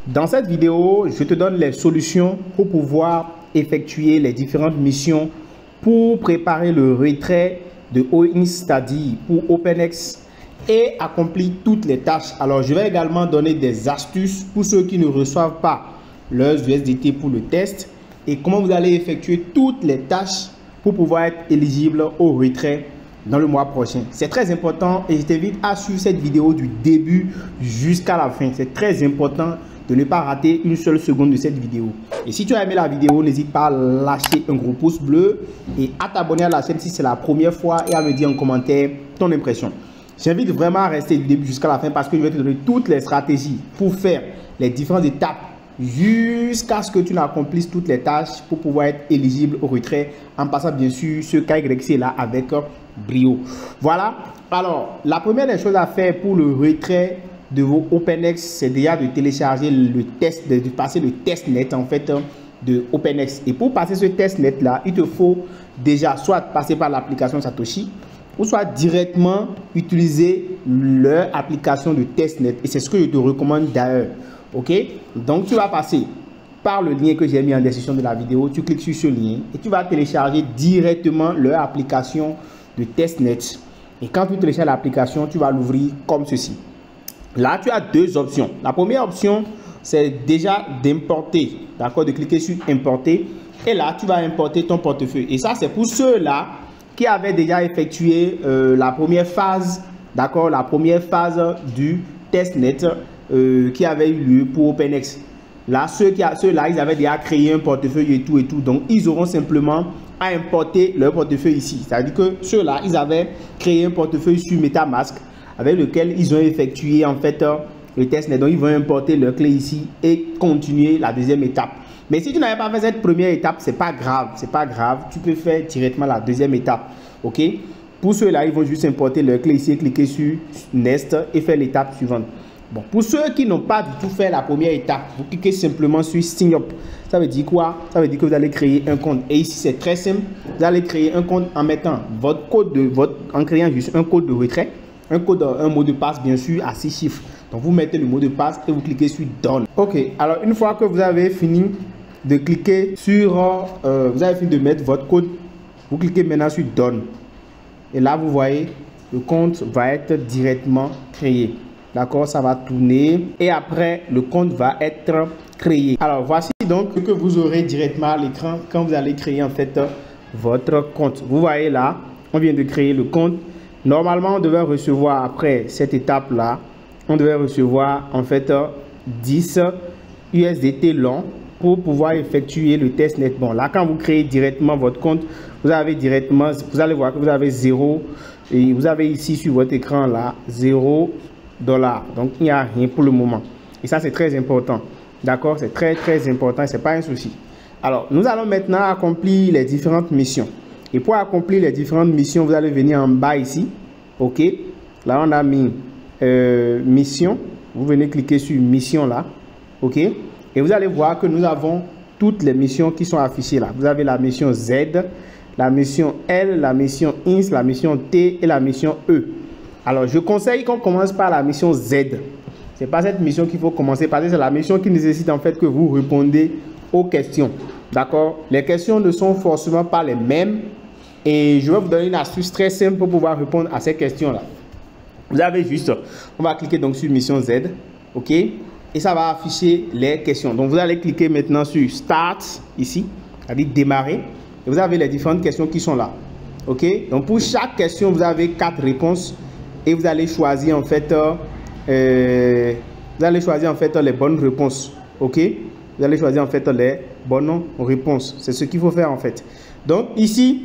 Dans cette vidéo, je te donne les solutions pour pouvoir effectuer les différentes missions pour préparer le retrait de OInStudy pour OpenX et accomplir toutes les tâches. Alors, je vais également donner des astuces pour ceux qui ne reçoivent pas leurs USDT pour le test et comment vous allez effectuer toutes les tâches pour pouvoir être éligible au retrait dans le mois prochain. C'est très important et je t'invite à suivre cette vidéo du début jusqu'à la fin. C'est très important de ne pas rater une seule seconde de cette vidéo. Et si tu as aimé la vidéo, n'hésite pas à lâcher un gros pouce bleu et à t'abonner à la chaîne si c'est la première fois et à me dire en commentaire ton impression. J'invite vraiment à rester du début jusqu'à la fin parce que je vais te donner toutes les stratégies pour faire les différentes étapes jusqu'à ce que tu n'accomplisses toutes les tâches pour pouvoir être éligible au retrait en passant bien sûr ce KYC là avec brio. Voilà, alors la première des choses à faire pour le retrait de vos OpenX, c'est déjà de télécharger le test, de passer le testnet en fait de OpenX. Et pour passer ce testnet là, il te faut déjà soit passer par l'application Satoshi ou soit directement utiliser leur application de testnet. Et c'est ce que je te recommande d'ailleurs. Ok, donc tu vas passer par le lien que j'ai mis en description de la vidéo. Tu cliques sur ce lien et tu vas télécharger directement leur application de testnet. Et quand tu télécharges l'application, tu vas l'ouvrir comme ceci. Là, tu as deux options. La première option, c'est déjà d'importer, d'accord, de cliquer sur importer. Et là, tu vas importer ton portefeuille. Et ça, c'est pour ceux-là qui avaient déjà effectué la première phase, d'accord, la première phase du testnet qui avait eu lieu pour OpenX. Là, ceux-là, ils avaient déjà créé un portefeuille et tout. Donc, ils auront simplement à importer leur portefeuille ici. C'est-à-dire que ceux-là, ils avaient créé un portefeuille sur MetaMask avec lequel ils ont effectué en fait le testnet. Donc, ils vont importer leur clé ici et continuer la deuxième étape. Mais si tu n'avais pas fait cette première étape, c'est pas grave. C'est pas grave. Tu peux faire directement la deuxième étape. OK? Pour ceux-là, ils vont juste importer leur clé ici, cliquer sur Next et faire l'étape suivante. Bon, pour ceux qui n'ont pas du tout fait la première étape, vous cliquez simplement sur Sign Up. Ça veut dire quoi? Ça veut dire que vous allez créer un compte. Et ici, c'est très simple. Vous allez créer un compte en mettant votre code en créant juste un code de retrait. Un mot de passe bien sûr à 6 chiffres. Donc vous mettez le mot de passe et vous cliquez sur Done. Ok, alors une fois que vous avez fini de cliquer sur, vous avez fini de mettre votre code, vous cliquez maintenant sur Done. Et là vous voyez, le compte va être directement créé. D'accord, ça va tourner et après le compte va être créé. Alors voici donc ce que vous aurez directement à l'écran quand vous allez créer en fait votre compte. Vous voyez là, on vient de créer le compte. Normalement, on devait recevoir après cette étape-là, on devait recevoir en fait 10 USDT long pour pouvoir effectuer le testnet. Bon, là, quand vous créez directement votre compte, vous avez directement, vous allez voir que vous avez 0 et vous avez ici sur votre écran là, $0. Donc, il n'y a rien pour le moment. Et ça, c'est très important. D'accord? C'est très, très important. Ce n'est pas un souci. Alors, nous allons maintenant accomplir les différentes missions. Et pour accomplir les différentes missions, vous allez venir en bas ici. OK. Là, on a mis mission. Vous venez cliquer sur mission là. OK. Et vous allez voir que nous avons toutes les missions qui sont affichées là. Vous avez la mission Z, la mission L, la mission INS, la mission T et la mission E. Alors, je conseille qu'on commence par la mission Z. Ce n'est pas cette mission qu'il faut commencer parce que c'est la mission qui nécessite en fait que vous répondez aux questions. D'accord? Les questions ne sont forcément pas les mêmes. Et je vais vous donner une astuce très simple pour pouvoir répondre à ces questions-là. Vous avez juste, on va cliquer donc sur mission Z, OK? Et ça va afficher les questions. Donc, vous allez cliquer maintenant sur Start, ici, c'est-à-dire démarrer. Et vous avez les différentes questions qui sont là, OK? Donc, pour chaque question, vous avez 4 réponses. Et vous allez choisir en fait, les bonnes réponses, OK? Vous allez choisir en fait les bonnes réponses. C'est ce qu'il faut faire en fait. Donc, ici,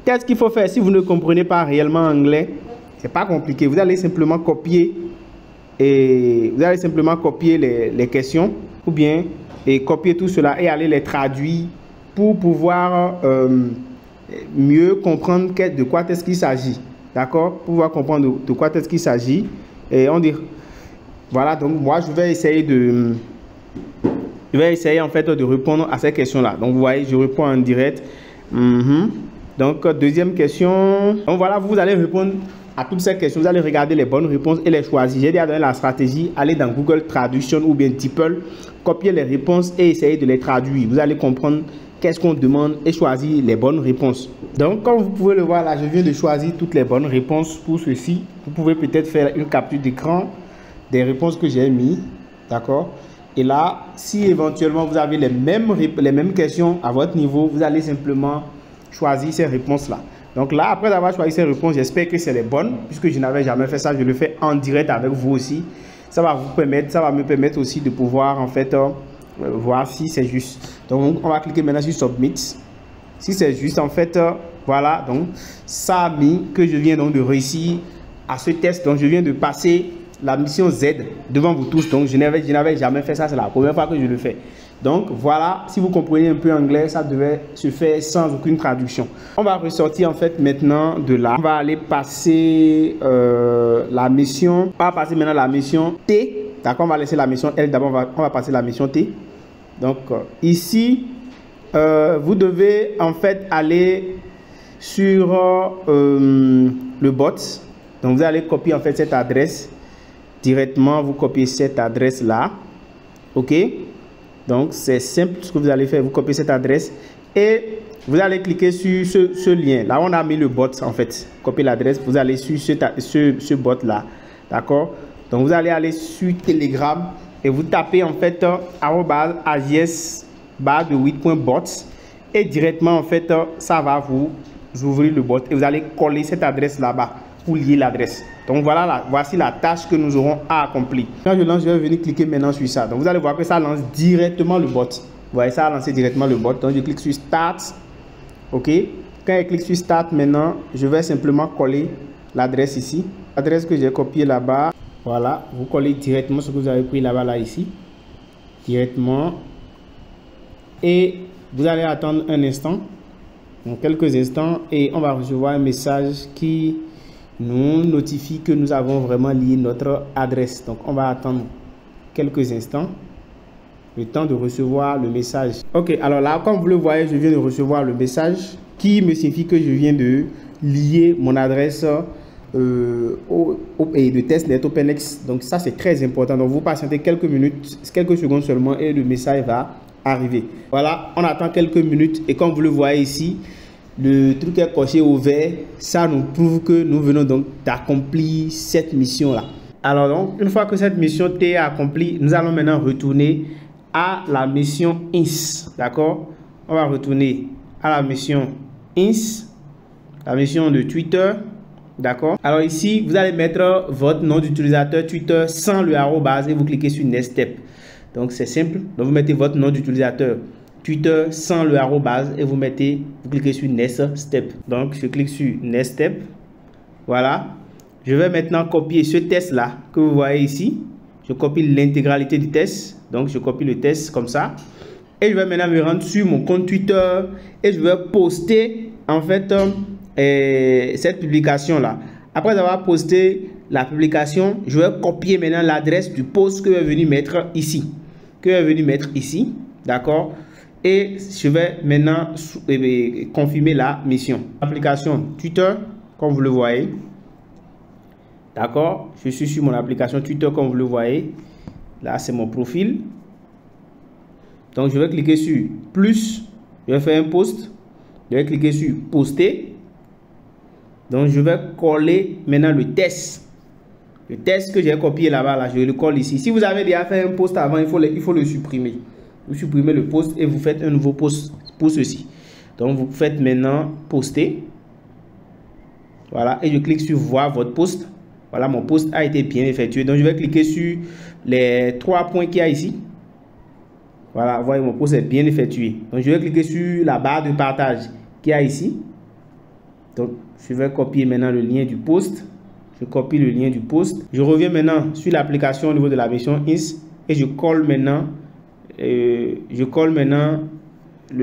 qu'est-ce qu'il faut faire si vous ne comprenez pas réellement anglais? C'est pas compliqué. Vous allez simplement copier les questions ou bien copier tout cela et aller les traduire pour pouvoir mieux comprendre de quoi est-ce qu'il s'agit. D'accord? Pour pouvoir comprendre de quoi est-ce qu'il s'agit. Et on dit voilà. Donc moi je vais essayer en fait de répondre à ces questions-là. Donc vous voyez, je réponds en direct. Donc deuxième question. Donc voilà, vous allez répondre à toutes ces questions, vous allez regarder les bonnes réponses et les choisir. J'ai déjà donné la stratégie, allez dans Google Traduction ou bien DeepL, copier les réponses et essayer de les traduire. Vous allez comprendre qu'est-ce qu'on demande et choisir les bonnes réponses. Donc, comme vous pouvez le voir là, je viens de choisir toutes les bonnes réponses pour ceci. Vous pouvez peut-être faire une capture d'écran des réponses que j'ai mis, d'accord? Et là, si éventuellement vous avez les mêmes questions à votre niveau, vous allez simplement choisir ces réponses-là. Donc là, après avoir choisi ces réponses, j'espère que c'est les bonnes, puisque je n'avais jamais fait ça, je le fais en direct avec vous aussi. Ça va me permettre aussi de pouvoir en fait voir si c'est juste. Donc on va cliquer maintenant sur Submit. Si c'est juste, en fait, voilà, donc ça a mis que je viens donc de réussir à ce test. Donc je viens de passer la mission Z devant vous tous. Donc je n'avais jamais fait ça, c'est la première fois que je le fais. Donc voilà, si vous comprenez un peu anglais, ça devait se faire sans aucune traduction. On va ressortir en fait maintenant de là. On va aller passer la mission. On va passer maintenant la mission T. D'accord, on va laisser la mission L d'abord, on va passer la mission T. Donc ici, vous devez en fait aller sur le bot. Donc vous allez copier en fait cette adresse directement, vous copiez cette adresse là. Ok, donc c'est simple ce que vous allez faire, vous copiez cette adresse et vous allez cliquer sur ce lien là, on a mis le bot en fait, copiez l'adresse, vous allez sur ce bot là, d'accord. Donc vous allez aller sur Telegram et vous tapez en fait @ags_de8.bots et directement en fait ça va vous ouvrir le bot et vous allez coller cette adresse là-bas pour lier l'adresse. Donc voilà, voici la tâche que nous aurons à accomplir. Quand je lance, je vais venir cliquer maintenant sur ça. Donc vous allez voir que ça lance directement le bot. Vous voyez, ça a lancé directement le bot. Donc je clique sur Start. Ok. Quand je clique sur Start maintenant, je vais simplement coller l'adresse ici. L'adresse que j'ai copiée là-bas. Voilà, vous collez directement ce que vous avez pris là-bas, là, ici. Directement. Et vous allez attendre un instant. Donc quelques instants. Et on va recevoir un message qui nous notifie que nous avons vraiment lié notre adresse. Donc on va attendre quelques instants, le temps de recevoir le message. Ok, alors là, comme vous le voyez, je viens de recevoir le message qui me signifie que je viens de lier mon adresse de testnet OpenX. Donc ça, c'est très important. Donc vous patientez quelques minutes, quelques secondes seulement et le message va arriver. Voilà, on attend quelques minutes et comme vous le voyez ici, le truc est coché au vert. Ça nous prouve que nous venons donc d'accomplir cette mission là. Alors donc, une fois que cette mission est accomplie, nous allons maintenant retourner à la mission INS. D'accord, on va retourner à la mission INS, la mission de Twitter. D'accord, alors ici vous allez mettre votre nom d'utilisateur Twitter sans le arrobase et vous cliquez sur Next Step. Donc c'est simple, donc vous mettez votre nom d'utilisateur Twitter sans le arrobase et vous cliquez sur Next Step. Donc je clique sur Next Step. Voilà, je vais maintenant copier ce test là que vous voyez ici. Je copie l'intégralité du test. Donc je copie le test comme ça et je vais maintenant me rendre sur mon compte Twitter et je vais poster en fait cette publication là. Après avoir posté la publication, je vais copier maintenant l'adresse du post que je vais venir mettre ici. D'accord, et je vais maintenant confirmer la mission. Application Twitter, comme vous le voyez. D'accord, je suis sur mon application Twitter comme vous le voyez. Là, c'est mon profil. Donc, je vais cliquer sur plus. Je vais faire un post. Je vais cliquer sur poster. Donc, je vais coller maintenant le test. Le test que j'ai copié là-bas, là, je le colle ici. Si vous avez déjà fait un post avant, il faut le supprimer. Vous supprimez le post et vous faites un nouveau post pour ceci. Donc vous faites maintenant poster. Voilà, et je clique sur voir votre post. Voilà, mon post a été bien effectué. Donc je vais cliquer sur les 3 points qu'il y a ici. Voilà, vous voyez, mon post est bien effectué. Donc je vais cliquer sur la barre de partage qu'il y a ici. Donc je vais copier maintenant le lien du post. Je copie le lien du post. Je reviens maintenant sur l'application au niveau de la mission INS et je colle maintenant le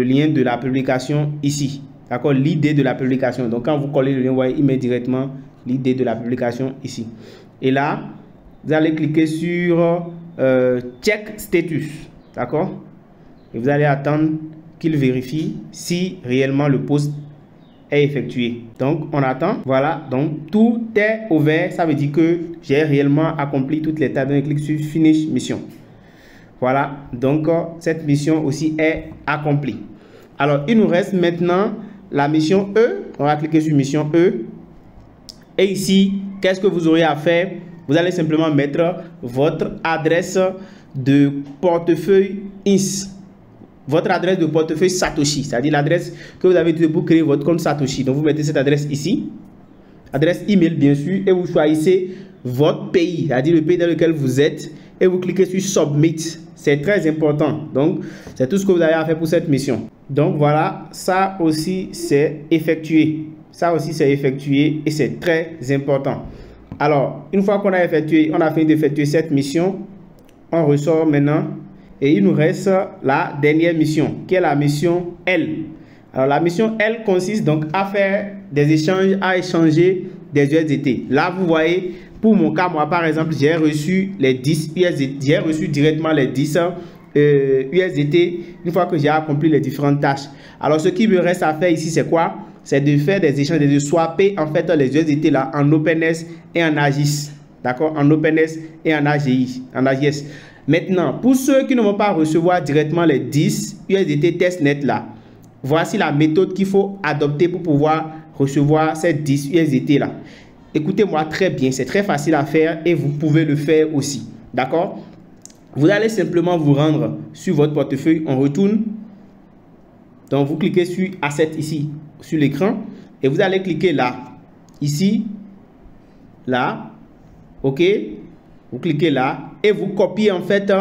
lien de la publication ici. D'accord, l'idée de la publication. Donc quand vous collez le lien, vous voyez, il met directement l'idée de la publication ici. Et là, vous allez cliquer sur check status. D'accord, et vous allez attendre qu'il vérifie si réellement le post est effectué. Donc, on attend. Voilà, donc tout est au vert. Ça veut dire que j'ai réellement accompli toutes les tâches. Donc, je clique sur Finish Mission. Voilà, donc cette mission aussi est accomplie. Alors, il nous reste maintenant la mission E. On va cliquer sur mission E. Et ici, qu'est-ce que vous aurez à faire? Vous allez simplement mettre votre adresse de portefeuille INS. Votre adresse de portefeuille Satoshi, c'est-à-dire l'adresse que vous avez utilisée pour créer votre compte Satoshi. Donc, vous mettez cette adresse ici. Adresse email, bien sûr. Et vous choisissez votre pays, c'est-à-dire le pays dans lequel vous êtes. Et vous cliquez sur Submit. C'est très important. Donc, c'est tout ce que vous avez à faire pour cette mission. Donc, voilà. Ça aussi, c'est effectué. Ça aussi, c'est effectué et c'est très important. Alors, une fois qu'on a effectué, on a fini d'effectuer cette mission, on ressort maintenant et il nous reste la dernière mission qui est la mission L. Alors, la mission L consiste donc à faire des échanges, à échanger des USDT. Là, vous voyez, pour mon cas, moi, par exemple, j'ai reçu les 10 USDT, j'ai reçu directement les 10 USDT une fois que j'ai accompli les différentes tâches. Alors, ce qui me reste à faire ici, c'est quoi? C'est de faire des échanges, de swapper en fait les USDT là en OpenS et en AGIS. D'accord? En OpenS et en AGI, en AGS. Maintenant, pour ceux qui ne vont pas recevoir directement les 10 USDT testnet là, voici la méthode qu'il faut adopter pour pouvoir recevoir ces 10 USDT là. Écoutez-moi très bien, c'est très facile à faire et vous pouvez le faire aussi. D'accord? Vous allez simplement vous rendre sur votre portefeuille, on retourne. Donc, vous cliquez sur Asset ici, sur l'écran, et vous allez cliquer là, ici, là, ok, vous cliquez là, et vous copiez en fait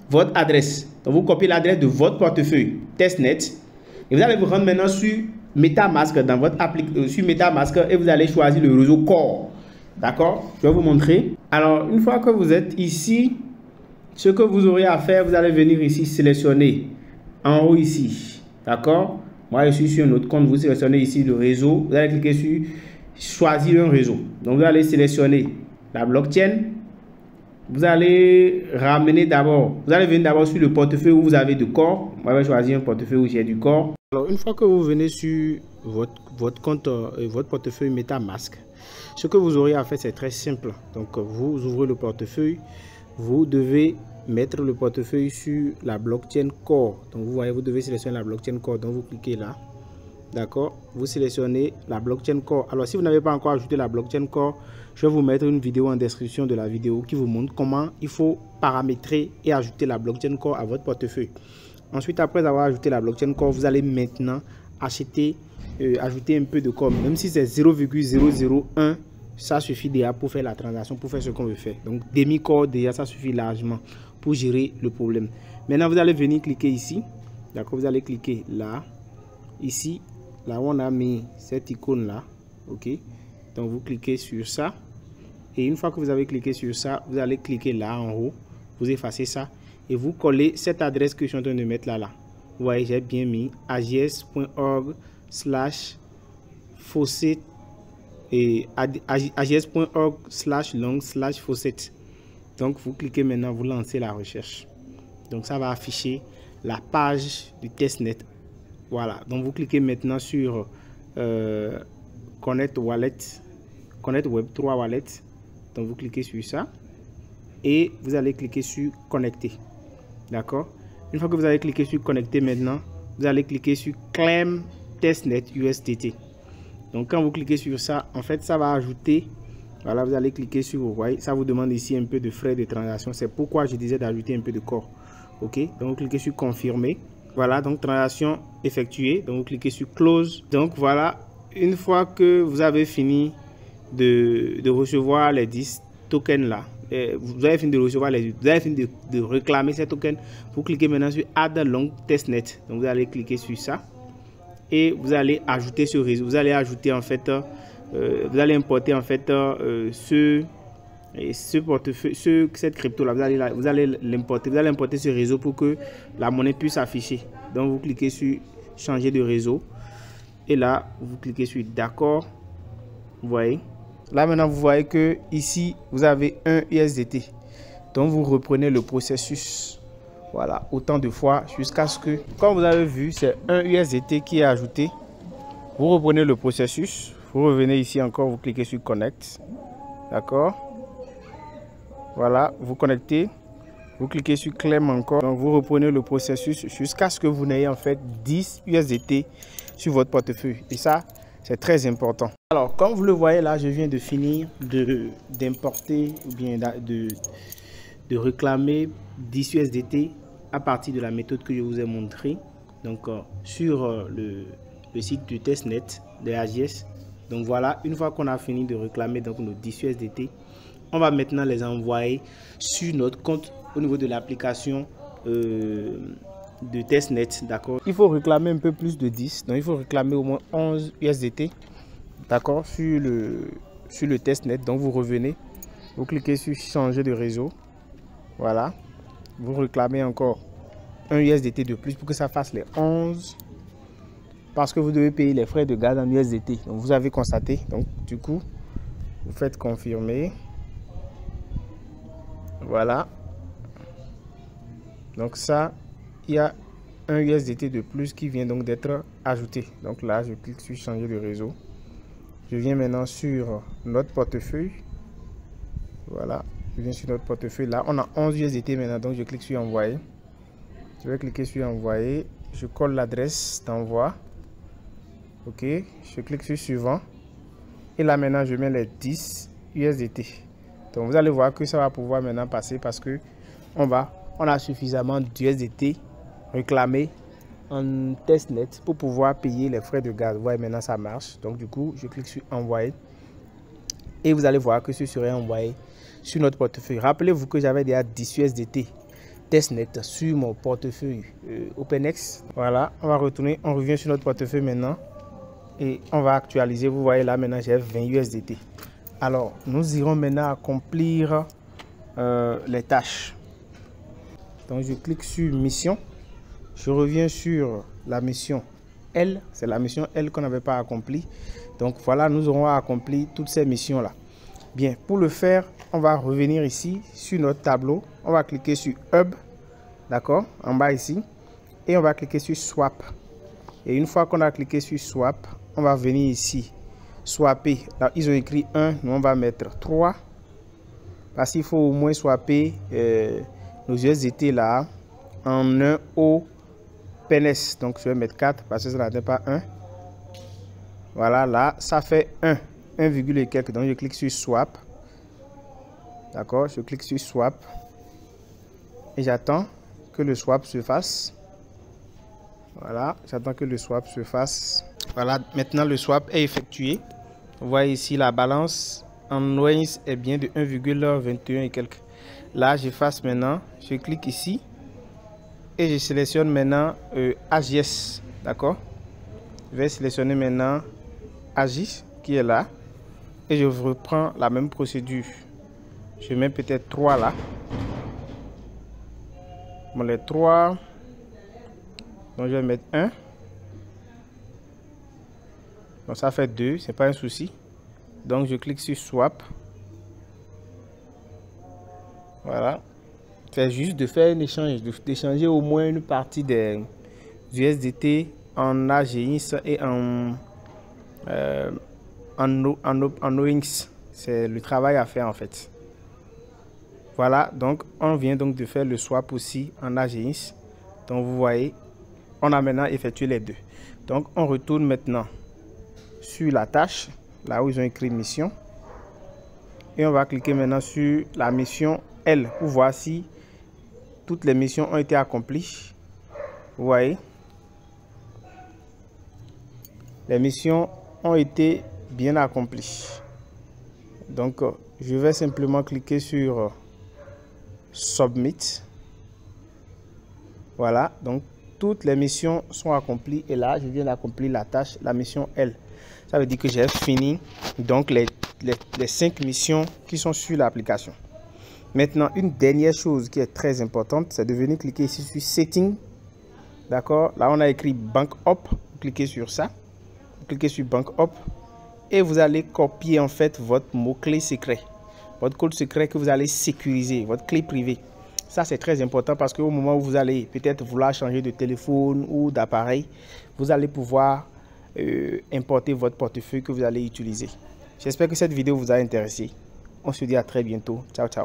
votre adresse. Donc, vous copiez l'adresse de votre portefeuille testnet, et vous allez vous rendre maintenant sur MetaMask, dans votre application, sur MetaMask, et vous allez choisir le réseau Core. D'accord? Je vais vous montrer. Alors, une fois que vous êtes ici, ce que vous aurez à faire, vous allez venir ici sélectionner en haut ici. D'accord? Moi, je suis sur un autre compte. Vous sélectionnez ici le réseau. Vous allez cliquer sur choisir un réseau. Donc, vous allez sélectionner la blockchain. Vous allez ramener d'abord. Vous allez venir d'abord sur le portefeuille où vous avez du Core. Moi, je vais choisir un portefeuille où j'ai du Core. Alors, une fois que vous venez sur votre compte, votre portefeuille MetaMask, ce que vous aurez à faire, c'est très simple. Donc, vous ouvrez le portefeuille. Vous devez mettre le portefeuille sur la blockchain Core. Donc, vous voyez, vous devez sélectionner la blockchain Core. Donc, vous cliquez là. D'accord? Vous sélectionnez la blockchain Core. Alors, si vous n'avez pas encore ajouté la blockchain Core, je vais vous mettre une vidéo en description de la vidéo qui vous montre comment il faut paramétrer et ajouter la blockchain Core à votre portefeuille. Ensuite, après avoir ajouté la blockchain Core, vous allez maintenant ajouter un peu de Core. Même si c'est 0,001, ça suffit déjà pour faire la transaction, pour faire ce qu'on veut faire. Donc, demi-Core, déjà, ça suffit largement pour gérer le problème. Maintenant, vous allez venir cliquer ici. D'accord? Vous allez cliquer là. Ici, là où on a mis cette icône-là. OK? Donc, vous cliquez sur ça. Et une fois que vous avez cliqué sur ça, vous allez cliquer là en haut. Vous effacez ça. Et vous collez cette adresse que je suis en train de mettre là. Vous voyez, j'ai bien mis ags.org/faucet et ags.org/long/faucet. Donc, vous cliquez maintenant, vous lancez la recherche. Donc, ça va afficher la page du testnet. Voilà. Donc, vous cliquez maintenant sur Connect Wallet, Connect Web3 Wallet. Donc, vous cliquez sur ça et vous allez cliquer sur Connecter. D'accord? Une fois que vous avez cliqué sur Connecter maintenant, vous allez cliquer sur Claim Testnet USDT. Donc, quand vous cliquez sur ça, en fait, ça va ajouter. Voilà, vous allez cliquer sur, vous voyez, ça vous demande ici un peu de frais de transaction. C'est pourquoi je disais d'ajouter un peu de Core. OK? Donc, vous cliquez sur Confirmer. Voilà, donc transaction effectuée. Donc, vous cliquez sur Close. Donc, voilà, une fois que vous avez fini de recevoir les 10 tokens là, vous avez fini de recevoir vous avez fini de réclamer ces tokens, vous cliquez maintenant sur Add Long Testnet. Donc, vous allez cliquer sur ça et vous allez ajouter ce réseau. Vous allez ajouter en fait, vous allez importer en fait ce portefeuille, cette crypto là. Vous allez importer ce réseau pour que la monnaie puisse afficher. Donc, vous cliquez sur changer de réseau et là vous cliquez sur d'accord. Vous voyez là maintenant, vous voyez que ici vous avez un USDT. Donc, vous reprenez le processus, voilà, autant de fois jusqu'à ce que, comme vous avez vu, c'est un USDT qui est ajouté. Vous reprenez le processus. Vous revenez ici encore, vous cliquez sur Connect. D'accord. Voilà, vous connectez. Vous cliquez sur Claim encore. Donc, vous reprenez le processus jusqu'à ce que vous n'ayez en fait 10 USDT sur votre portefeuille. Et ça, c'est très important. Alors, comme vous le voyez là, je viens de finir d'importer ou bien de réclamer 10 USDT à partir de la méthode que je vous ai montrée. Donc, sur le site du testnet de AGS. Donc, voilà, une fois qu'on a fini de réclamer donc, nos 10 USDT, on va maintenant les envoyer sur notre compte au niveau de l'application de testnet. D'accord. Il faut réclamer un peu plus de 10. Donc, il faut réclamer au moins 11 USDT. D'accord. Sur le testnet. Donc, vous revenez. Vous cliquez sur changer de réseau. Voilà. Vous réclamez encore un USDT de plus pour que ça fasse les 11. Parce que vous devez payer les frais de garde en USDT. Donc, vous avez constaté. Donc, du coup, vous faites confirmer. Voilà. Donc ça, il y a un USDT de plus qui vient donc d'être ajouté. Donc là, je clique sur changer de réseau. Je viens maintenant sur notre portefeuille. Voilà. Je viens sur notre portefeuille. Là, on a 11 USDT maintenant. Donc je clique sur envoyer. Je vais cliquer sur envoyer. Je colle l'adresse d'envoi. Ok. Je clique sur suivant. Et là maintenant, je mets les 10 USDT. Donc vous allez voir que ça va pouvoir maintenant passer parce que on a suffisamment d'USDT réclamés en testnet pour pouvoir payer les frais de garde. Vous voyez, maintenant ça marche. Donc du coup, je clique sur envoyer et vous allez voir que ce serait envoyé sur notre portefeuille. Rappelez-vous que j'avais déjà 10 USDT testnet sur mon portefeuille OpenX. Voilà, on va retourner, on revient sur notre portefeuille maintenant et on va actualiser. Vous voyez là maintenant j'ai 20 USDT. Alors, nous irons maintenant accomplir les tâches. Donc, je clique sur mission. Je reviens sur la mission L. C'est la mission L qu'on n'avait pas accomplie. Donc, voilà, nous aurons accompli toutes ces missions-là. Bien, pour le faire, on va revenir ici sur notre tableau. On va cliquer sur Hub. D'accord, en bas ici. Et on va cliquer sur Swap. Et une fois qu'on a cliqué sur Swap, on va venir ici. Swapper. Là, ils ont écrit 1, nous on va mettre 3. Parce qu'il faut au moins swapper nos USDT là en 1 au PNS. Donc je vais mettre 4 parce que ça n'atteint pas 1. Voilà, là, ça fait 1 et quelques. Donc je clique sur Swap. D'accord, je clique sur Swap. Et j'attends que le swap se fasse. Voilà, j'attends que le swap se fasse. Voilà, maintenant le swap est effectué. Vous voyez ici la balance en Wings est bien de 1,21 et quelques. Là, j'efface maintenant. Je clique ici et je sélectionne maintenant AGS. D'accord. Je vais sélectionner maintenant AGS qui est là et je reprends la même procédure. Je mets peut-être 3 là. Bon, les 3. Donc, je vais mettre 1. Donc, ça fait 2. C'est pas un souci. Donc, je clique sur Swap. Voilà. C'est juste de faire un échange, d'échanger au moins une partie des USDT en AGS et en OINX. C'est le travail à faire en fait. Voilà, donc on vient donc de faire le swap aussi en AGS. Donc vous voyez, on a maintenant effectué les deux. Donc on retourne maintenant sur la tâche, là où ils ont écrit mission. Et on va cliquer maintenant sur la mission L pour voir si toutes les missions ont été accomplies. Vous voyez, les missions ont été bien accomplies. Donc je vais simplement cliquer sur Submit. Voilà, donc toutes les missions sont accomplies et là je viens d'accomplir la tâche, la mission L. Ça veut dire que j'ai fini donc les 5 missions qui sont sur l'application. Maintenant, une dernière chose qui est très importante, c'est de venir cliquer ici sur Setting. D'accord, là on a écrit Bank Up. Vous cliquez sur ça, vous cliquez sur Bank Up et vous allez copier en fait votre mot-clé secret, votre code secret que vous allez sécuriser, votre clé privée. Ça c'est très important parce qu'au moment où vous allez peut-être vouloir changer de téléphone ou d'appareil, vous allez pouvoir importer votre portefeuille que vous allez utiliser. J'espère que cette vidéo vous a intéressé. On se dit à très bientôt. Ciao, ciao.